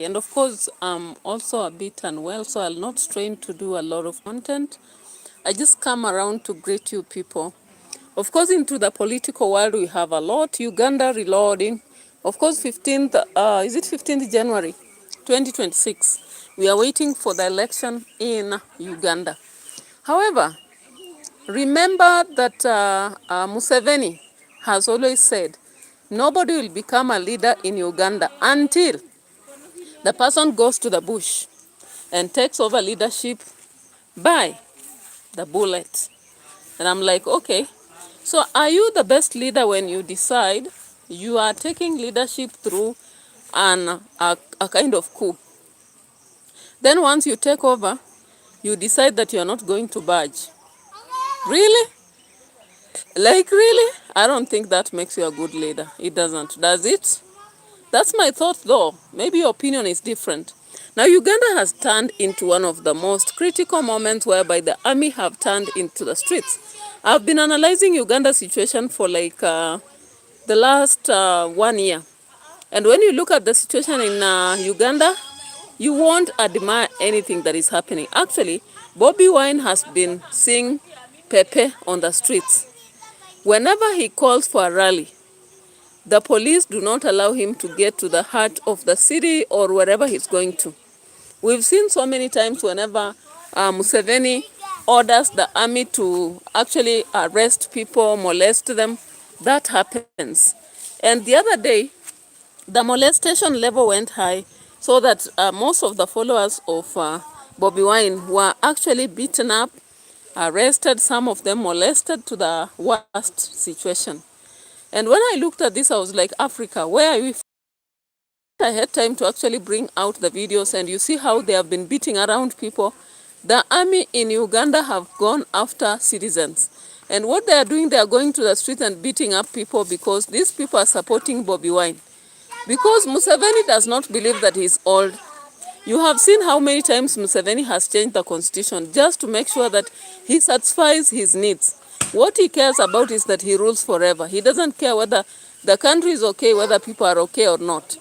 And of course, I'm also a bit unwell, so I'll not strain to do a lot of content. I just come around to greet you people. Of course, into the political world, we have a lot. Uganda reloading. Of course, 15th, is it 15th January 2026? We are waiting for the election in Uganda. However, remember that Museveni has always said, nobody will become a leader in Uganda until the person goes to the bush and takes over leadership by the bullet. And I'm like, okay, so are you the best leader when you decide you are taking leadership through a kind of coup? Then once you take over, you decide that you're not going to budge. Really? Like, really? I don't think that makes you a good leader. It doesn't, does it? That's my thought though. Maybe your opinion is different. Now, Uganda has turned into one of the most critical moments whereby the army have turned into the streets. I've been analyzing Uganda's situation for like the last 1 year. And when you look at the situation in Uganda, you won't admire anything that is happening. Actually, Bobby Wine has been seeing Pepe on the streets. Whenever he calls for a rally, the police do not allow him to get to the heart of the city or wherever he's going to. We've seen so many times whenever Museveni orders the army to actually arrest people, molest them, that happens. And the other day, the molestation level went high so that most of the followers of Bobby Wine were actually beaten up, arrested, some of them molested to the worst situation. And when I looked at this, I was like, Africa, where are we? I had time to actually bring out the videos, and you see how they have been beating around people. The army in Uganda have gone after citizens. And what they are doing, they are going to the street and beating up people because these people are supporting Bobby Wine. Because Museveni does not believe that he's old. You have seen how many times Museveni has changed the constitution just to make sure that he satisfies his needs. What he cares about is that he rules forever. He doesn't care whether the country is okay, whether people are okay or not.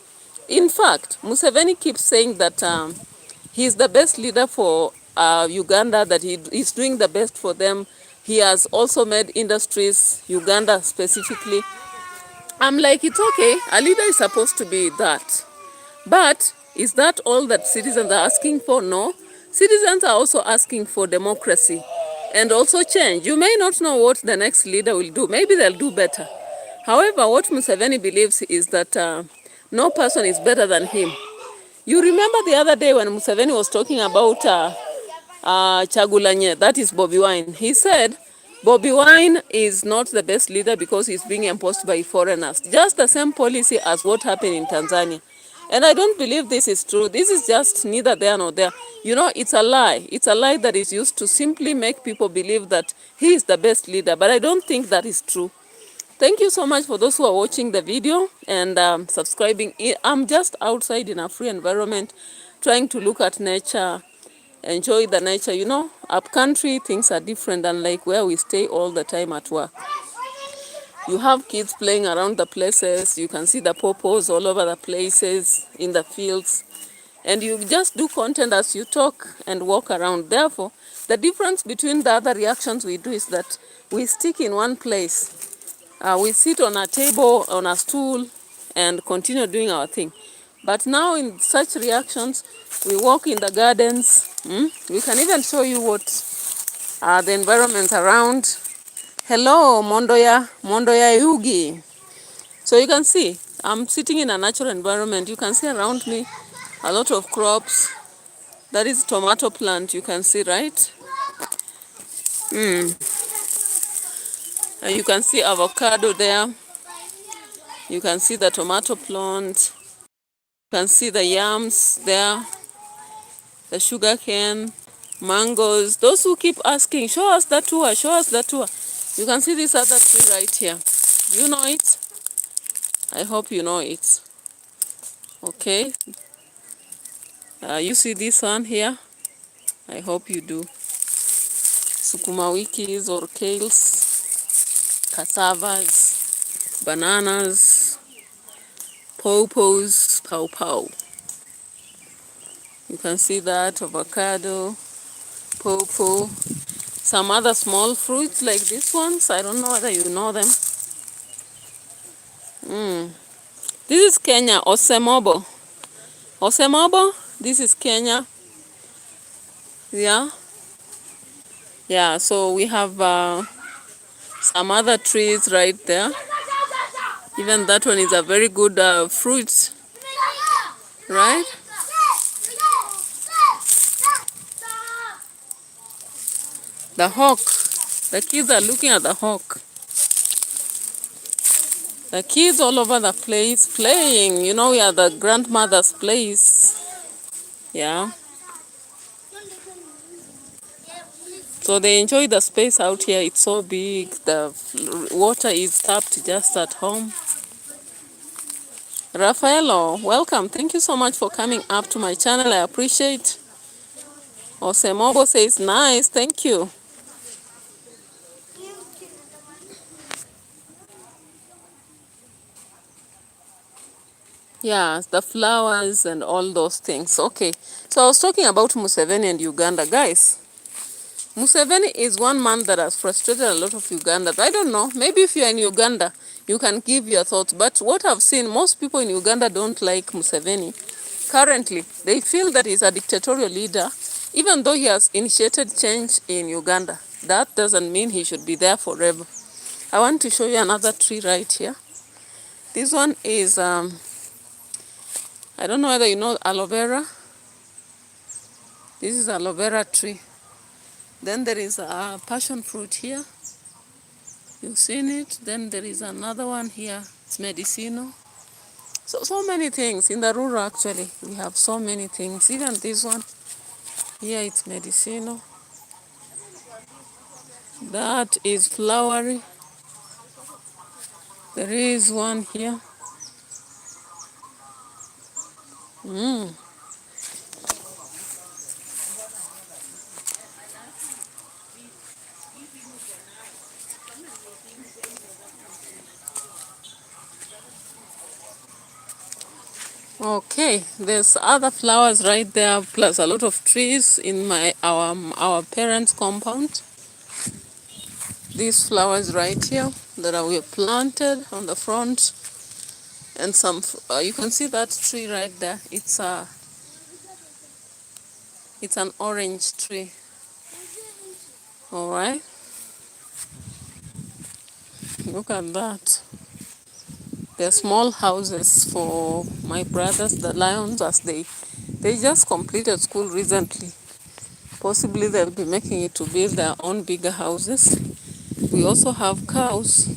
In fact, Museveni keeps saying that he's the best leader for Uganda, that he is doing the best for them. He has also made industries, Uganda specifically. I'm like, it's okay. A leader is supposed to be that. But is that all that citizens are asking for? No. Citizens are also asking for democracy and also change. You may not know what the next leader will do. Maybe they'll do better. However, what Museveni believes is that no person is better than him. You remember the other day when Museveni was talking about Chagulanye, that is Bobby Wine. He said Bobby Wine is not the best leader because he's being imposed by foreigners. Just the same policy as what happened in Tanzania. And I don't believe this is true. This is just neither there nor there. You know, it's a lie. It's a lie that is used to simply make people believe that he is the best leader. But I don't think that is true. Thank you so much for those who are watching the video and subscribing. I'm just outside in a free environment, trying to look at nature, enjoy the nature. You know, up country, things are different than like where we stay all the time at work. You have kids playing around the places. You can see the pawpaws all over the places, in the fields. And you just do content as you talk and walk around. Therefore, the difference between the other reactions we do is that we stick in one place. We sit on a table, on a stool, and continue doing our thing. But now in such reactions, we walk in the gardens. We can even show you what the environment around. Hello, Mondoya Yugi. So you can see, I'm sitting in a natural environment. You can see around me a lot of crops. That is tomato plant, you can see, right? And you can see avocado there. You can see the tomato plant. You can see the yams there, the sugar cane, mangoes. Those who keep asking, show us the tour, show us the tour. You can see this other tree right here. Do you know it? I hope you know it. Okay. You see this one here? I hope you do. Sukuma wikis or kales, cassavas, bananas, pawpaws, pawpaw. You can see that avocado, pawpaw, some other small fruits like these ones. I don't know whether you know them. This is Kenya, Osemobo. Osemobo, this is Kenya. Yeah. Yeah, so we have some other trees right there. Even that one is a very good fruit, right? The hawk. The kids are looking at the hawk. The kids all over the place playing. You know, we are the grandmother's place. Yeah. So they enjoy the space out here. It's so big. The water is tapped just at home. Raffaello, welcome. Thank you so much for coming up to my channel. I appreciate. Osemobo says nice. Thank you. Yeah, the flowers and all those things. Okay, so I was talking about Museveni and Uganda. Guys, Museveni is one man that has frustrated a lot of Ugandans. I don't know, maybe if you're in Uganda, you can give your thoughts. But what I've seen, most people in Uganda don't like Museveni. Currently, they feel that he's a dictatorial leader, even though he has initiated change in Uganda. That doesn't mean he should be there forever. I want to show you another tree right here. This one is... I don't know whether you know aloe vera. This is aloe vera tree. Then there is a passion fruit here. You've seen it. Then there is another one here. It's medicinal. So many things. In the rural, actually, we have so many things. Even this one here, it's medicinal. That is flowery. There is one here. Okay, there's other flowers right there, plus a lot of trees in our parents' compound. These flowers right here that we planted on the front, and some you can see that tree right there. It's an orange tree. All right, look at that. They're small houses for my brothers, the lions, as they just completed school recently. Possibly they'll be making it to build their own bigger houses. We also have cows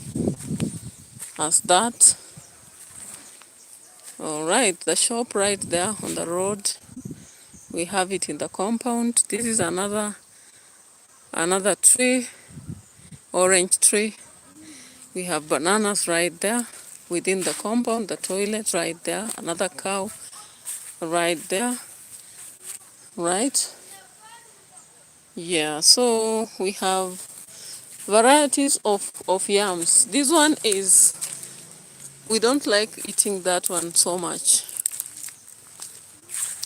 as that. All right, the shop right there on the road. We have it in the compound. This is another tree, orange tree. We have bananas right there within the compound, the toilet right there, another cow right there, right? Yeah, so we have varieties of yams. This one is, we don't like eating that one so much.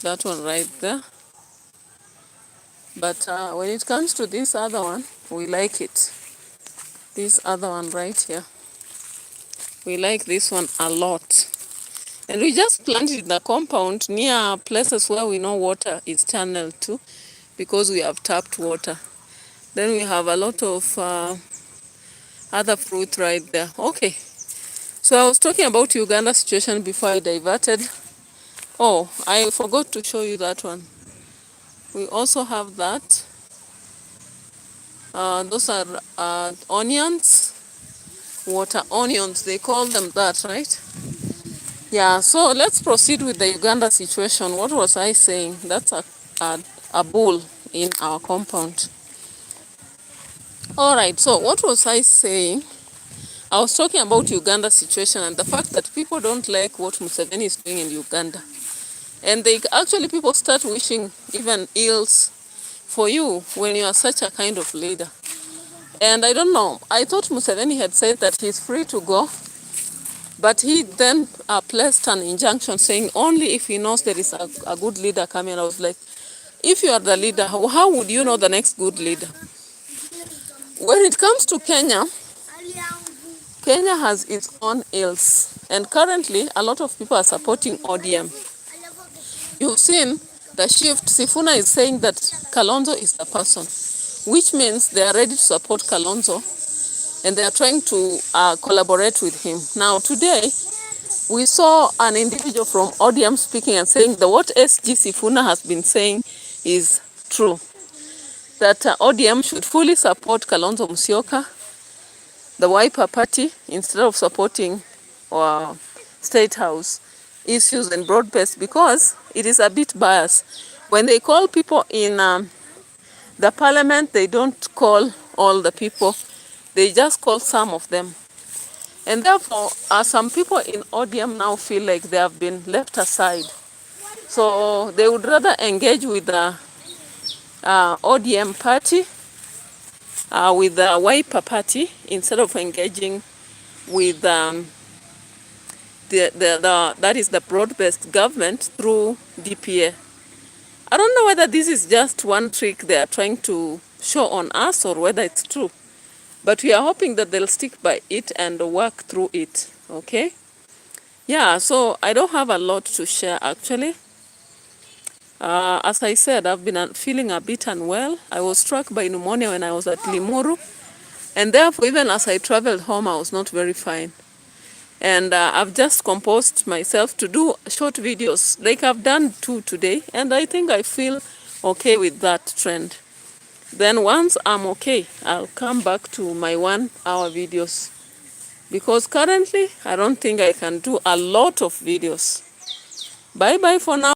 That one right there. But when it comes to this other one, we like it. This other one right here. We like this one a lot. And we just planted in the compound near places where we know water is channeled to, because we have tapped water. Then we have a lot of other fruit right there. Okay. So I was talking about Uganda situation before I diverted. Oh, I forgot to show you that one. We also have that. Those are onions. Water onions, they call them that, right? Yeah, so let's proceed with the Uganda situation. What was I saying? That's a bull in our compound. All right, so what was I saying? I was talking about Uganda situation and the fact that people don't like what Museveni is doing in Uganda. And people start wishing even ills for you when you are such a kind of leader. And I don't know, I thought Museveni had said that he's free to go But he then placed an injunction saying only if he knows there is a good leader coming. And I was like, if you are the leader, how would you know the next good leader? When it comes to Kenya, Kenya has its own ills. And currently, a lot of people are supporting ODM. You've seen the shift. Sifuna is saying that Kalonzo is the person, which means they are ready to support Kalonzo and they are trying to collaborate with him. Now, today, we saw an individual from ODM speaking and saying that what SG Sifuna has been saying is true. That ODM should fully support Kalonzo Musyoka, the Wiper Party, instead of supporting State House issues and broad-based, because it is a bit biased. When they call people in the parliament, they don't call all the people. They just call some of them. And therefore, some people in ODM now feel like they have been left aside. So they would rather engage with the ODM party, with the Wiper Party, instead of engaging with that is the broad-based government through DPA. I don't know whether this is just one trick they are trying to show on us or whether it's true. But we are hoping that they'll stick by it and work through it, okay? Yeah, so I don't have a lot to share actually. As I said, I've been feeling a bit unwell. I was struck by pneumonia when I was at Limuru. And therefore, even as I traveled home, I was not very fine. And I've just composed myself to do short videos, like I've done 2 today. And I think I feel okay with that trend. Then once I'm okay, I'll come back to my 1-hour videos. Because currently, I don't think I can do a lot of videos. Bye-bye for now.